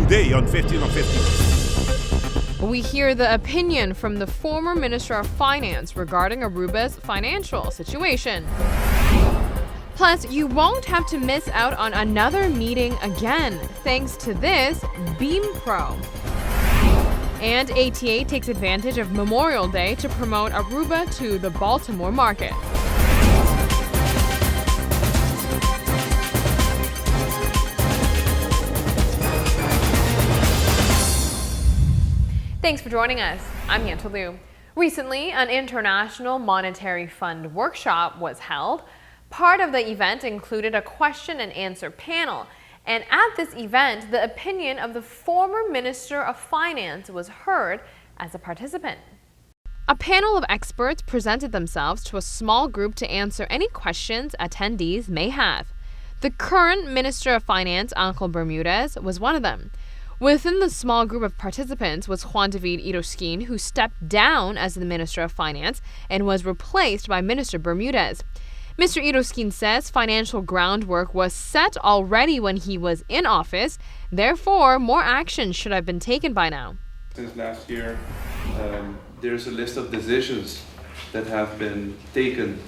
today on 15 on 15. We hear the opinion from the former Minister of Finance regarding Aruba's financial situation. Plus, you won't have to miss out on another meeting again, thanks to this Beam Pro. And ATA takes advantage of Memorial Day to promote Aruba to the Baltimore market. Thanks for joining us. I'm Yentl Lieuw. Recently, an International Monetary Fund workshop was held. Part of the event included a question and answer panel. And at this event, the opinion of the former Minister of Finance was heard as a participant. A panel of experts presented themselves to a small group to answer any questions attendees may have. The current Minister of Finance, Yentl Lieuw, was one of them. Within the small group of participants was Juan David Iroskin, who stepped down as the Minister of Finance and was replaced by Minister Bermudez. Mr. Iroskin says financial groundwork was set already when he was in office. Therefore, more action should have been taken by now. Since last year, there's a list of decisions that have been taken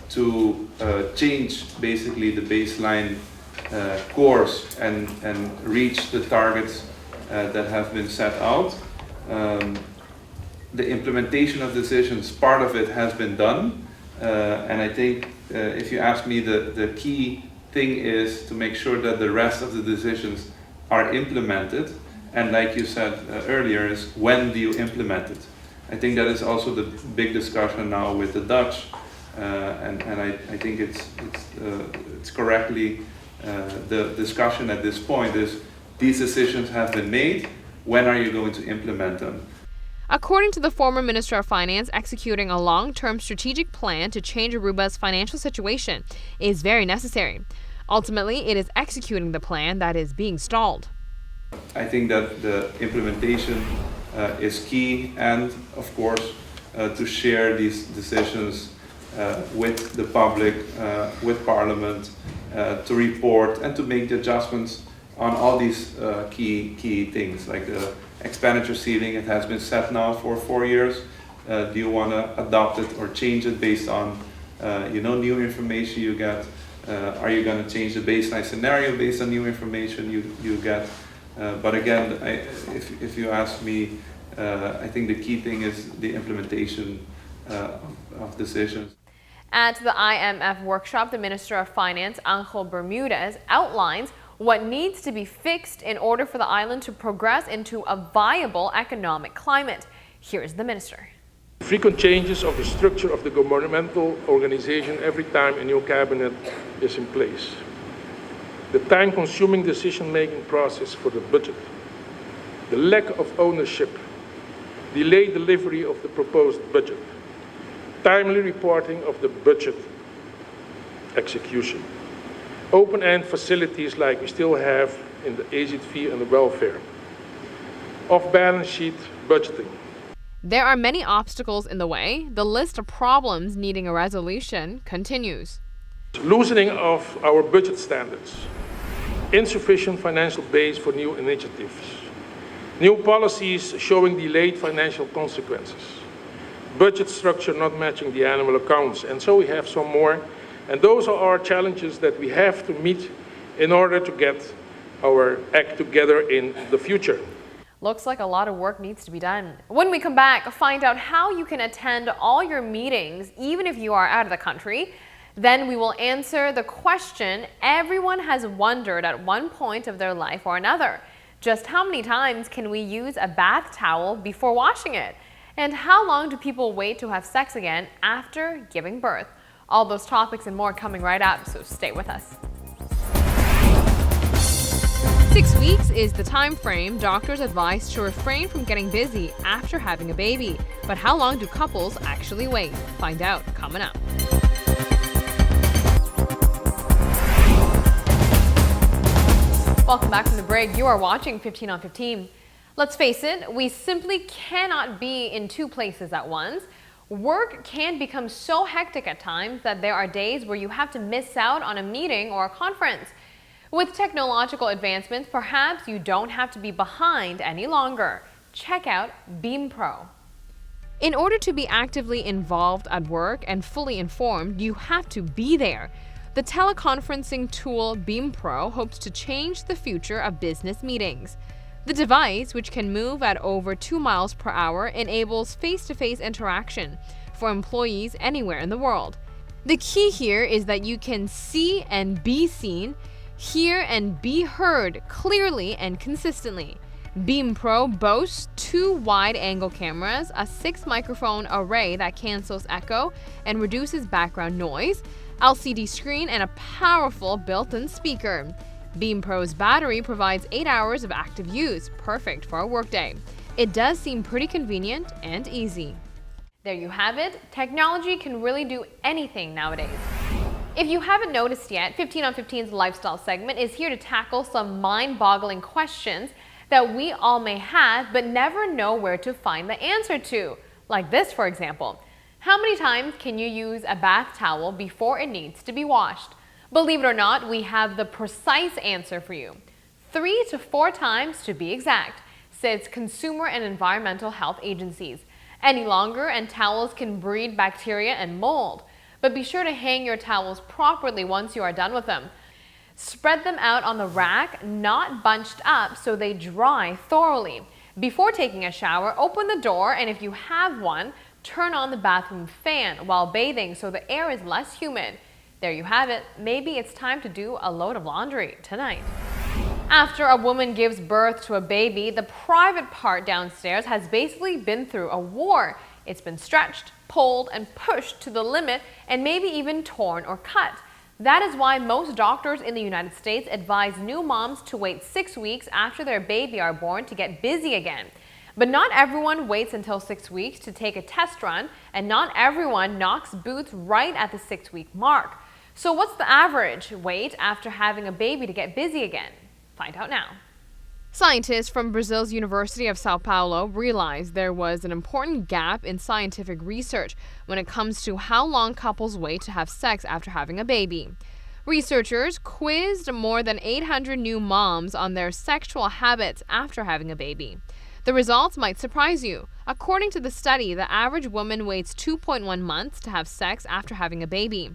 to change basically the baseline course and reach the targets that have been set out. The implementation of decisions, part of it has been done, and I think if you ask me, the key thing is to make sure that the rest of the decisions are implemented, and like you said earlier, is when do you implement it? I think that is also the big discussion now with the Dutch, and I think it's correctly the discussion at this point is these decisions have been made, when are you going to implement them? According to the former Minister of Finance, executing a long-term strategic plan to change Aruba's financial situation is very necessary. Ultimately, it is executing the plan that is being stalled. I think that the implementation is key, and of course to share these decisions with the public, with Parliament, to report and to make the adjustments on all these key things, like the expenditure ceiling. It has been set now for 4 years. Do you want to adopt it or change it based on new information you get? Are you going to change the baseline scenario based on new information you get? But again, if you ask me, I think the key thing is the implementation of decisions. At the IMF workshop, the Minister of Finance, Yentl Bermudez, outlines what needs to be fixed in order for the island to progress into a viable economic climate. Here's the minister. Frequent changes of the structure of the governmental organization every time a new cabinet is in place. The time-consuming decision-making process for the budget. The lack of ownership. Delayed delivery of the proposed budget. Timely reporting of the budget execution. Open-end facilities like we still have in the AZV and the welfare. Off-balance sheet budgeting. There are many obstacles in the way. The list of problems needing a resolution continues. Loosening of our budget standards. Insufficient financial base for new initiatives. New policies showing delayed financial consequences. Budget structure not matching the annual accounts. And so we have some more. And those are our challenges that we have to meet in order to get our act together in the future. Looks like a lot of work needs to be done. When we come back, find out how you can attend all your meetings, even if you are out of the country. Then we will answer the question everyone has wondered at one point of their life or another. Just how many times can we use a bath towel before washing it? And how long do people wait to have sex again after giving birth? All those topics and more coming right up, so stay with us. 6 weeks is the time frame doctors advise to refrain from getting busy after having a baby. But how long do couples actually wait? Find out coming up. Welcome back from the break. You are watching 15 on 15. Let's face it, we simply cannot be in two places at once. Work can become so hectic at times that there are days where you have to miss out on a meeting or a conference. With technological advancements, perhaps you don't have to be behind any longer. Check out Beam Pro. In order to be actively involved at work and fully informed, you have to be there. The teleconferencing tool Beam Pro hopes to change the future of business meetings. The device, which can move at over 2 miles per hour, enables face-to-face interaction for employees anywhere in the world. The key here is that you can see and be seen, hear and be heard clearly and consistently. Beam Pro boasts 2 wide-angle cameras, a 6-microphone array that cancels echo and reduces background noise, LCD screen, and a powerful built-in speaker. Beam Pro's battery provides 8 hours of active use, perfect for a workday. It does seem pretty convenient and easy. There you have it. Technology can really do anything nowadays. If you haven't noticed yet, 15 on 15's lifestyle segment is here to tackle some mind-boggling questions that we all may have but never know where to find the answer to. Like this, for example. How many times can you use a bath towel before it needs to be washed? Believe it or not, we have the precise answer for you. 3 to 4 times to be exact, says Consumer and Environmental Health Agencies. Any longer and towels can breed bacteria and mold. But be sure to hang your towels properly once you are done with them. Spread them out on the rack, not bunched up, so they dry thoroughly. Before taking a shower, open the door, and if you have one, turn on the bathroom fan while bathing so the air is less humid. There you have it. Maybe it's time to do a load of laundry tonight. After a woman gives birth to a baby, the private part downstairs has basically been through a war. It's been stretched, pulled, and pushed to the limit, and maybe even torn or cut. That is why most doctors in the United States advise new moms to wait 6 weeks after their baby are born to get busy again. But not everyone waits until 6 weeks to take a test run, and not everyone knocks boots right at the 6-week mark. So what's the average wait after having a baby to get busy again? Find out now. Scientists from Brazil's University of Sao Paulo realized there was an important gap in scientific research when it comes to how long couples wait to have sex after having a baby. Researchers quizzed more than 800 new moms on their sexual habits after having a baby. The results might surprise you. According to the study, the average woman waits 2.1 months to have sex after having a baby.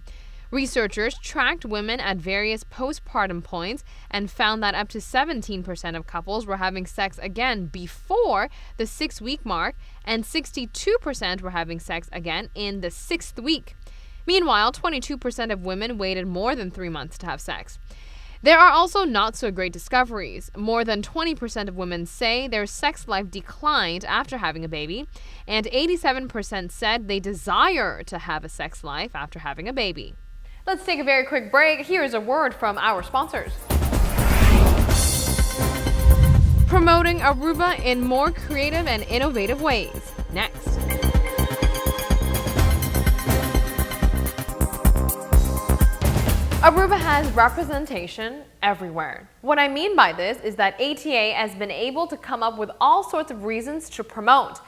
Researchers tracked women at various postpartum points and found that up to 17% of couples were having sex again before the 6-week mark, and 62% were having sex again in the 6th week. Meanwhile, 22% of women waited more than 3 months to have sex. There are also not so great discoveries. More than 20% of women say their sex life declined after having a baby, and 87% said they desire to have a sex life after having a baby. Let's take a very quick break. Here is a word from our sponsors. Promoting Aruba in more creative and innovative ways. Next. Aruba has representation everywhere. What I mean by this is that ATA has been able to come up with all sorts of reasons to promote.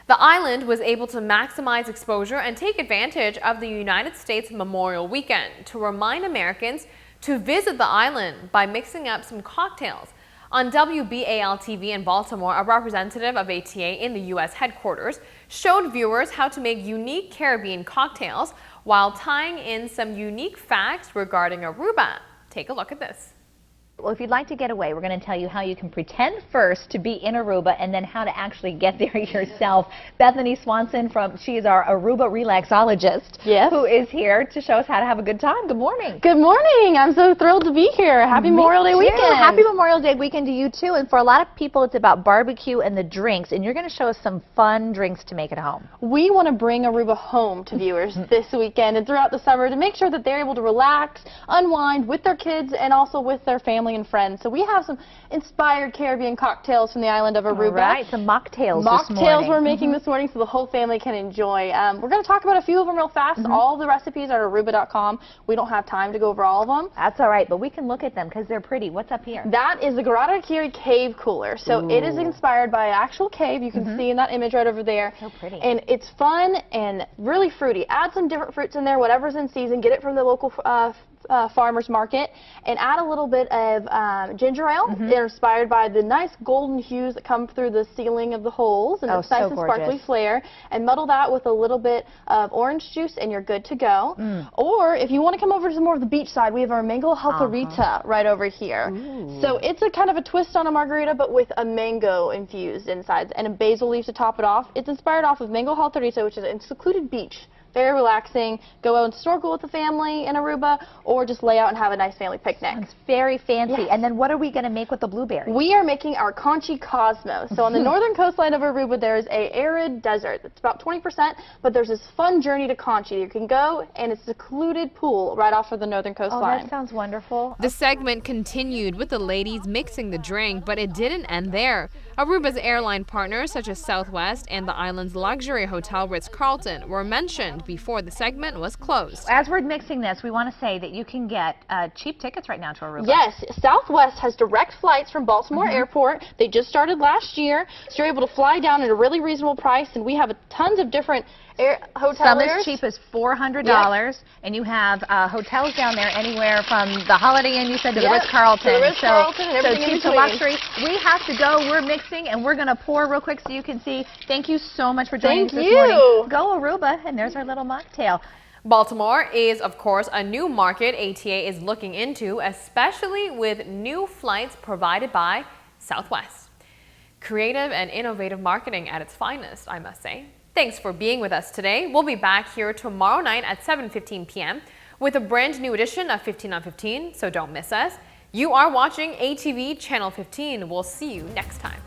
The island was able to maximize exposure and take advantage of the United States Memorial Weekend to remind Americans to visit the island by mixing up some cocktails. On WBAL-TV in Baltimore, a representative of ATA in the U.S. headquarters showed viewers how to make unique Caribbean cocktails while tying in some unique facts regarding Aruba. Take a look at this. Well, if you'd like to get away, we're going to tell you how you can pretend first to be in Aruba and then how to actually get there yourself. Bethany Swanson, she is our Aruba relaxologist, yes, who is here to show us how to have a good time. Good morning. Good morning. I'm so thrilled to be here. Happy Memorial Day weekend. Happy Memorial Day weekend to you too. And for a lot of people, it's about barbecue and the drinks, and you're going to show us some fun drinks to make at home. We want to bring Aruba home to viewers this weekend and throughout the summer to make sure that they're able to relax, unwind with their kids and also with their family and friends. So we have some inspired Caribbean cocktails from the island of Aruba. All right, some mocktails this morning. Mocktails we're making this morning so the whole family can enjoy. We're going to talk about a few of them real fast. All the recipes are at aruba.com. We don't have time to go over all of them. That's all right, but we can look at them because they're pretty. What's up here? That is the Guadalquivir Cave Cooler. So it is inspired by an actual cave. You can see in that image right over there. So pretty. And it's fun and really fruity. Add some different fruits in there, whatever's in season. Get it from the local farmer's market and add a little bit of ginger ale. They're inspired by the nice golden hues that come through the ceiling of the holes and it's nice and sparkly flair, and muddle that with a little bit of orange juice and you're good to go. Or if you want to come over to some more of the beach side, we have our mango jalapeno right over here. So it's a kind of a twist on a margarita, but with a mango infused inside and a basil leaf to top it off. It's inspired off of mango jalapeno, which is a secluded beach. Very relaxing. Go out and snorkel with the family in Aruba, or just lay out and have a nice family picnic. It's very fancy. Yes. And then what are we going to make with the blueberries? We are making our Conchi Cosmos. So on the northern coastline of Aruba, there is a arid desert. It's about 20%, but there's this fun journey to Conchi. You can go, and it's a secluded pool right off of the northern coastline. Oh, that sounds wonderful. The segment continued with the ladies mixing the drink, but it didn't end there. Aruba's airline partners, such as Southwest and the island's luxury hotel Ritz-Carlton, were mentioned before the segment was closed. As we're mixing this, we want to say that you can get cheap tickets right now to Aruba. Yes, Southwest has direct flights from Baltimore Airport. They just started last year, so you're able to fly down at a really reasonable price, and we have tons of different hotels. Some as cheap as $400, and you have hotels down there anywhere from the Holiday Inn, you said, to the Ritz-Carlton. To the Ritz-Carlton and everything in cheap to between. luxury. We have to go. We're mixing, and we're going to pour real quick so you can see. Thank you so much for joining us this morning. Go Aruba, and there's our little mocktail. Baltimore is, of course, a new market ATA is looking into, especially with new flights provided by Southwest. Creative and innovative marketing at its finest, I must say. Thanks for being with us today. We'll be back here tomorrow night at 7:15 p.m. with a brand new edition of 15 on 15, so don't miss us. You are watching ATV Channel 15. We'll see you next time.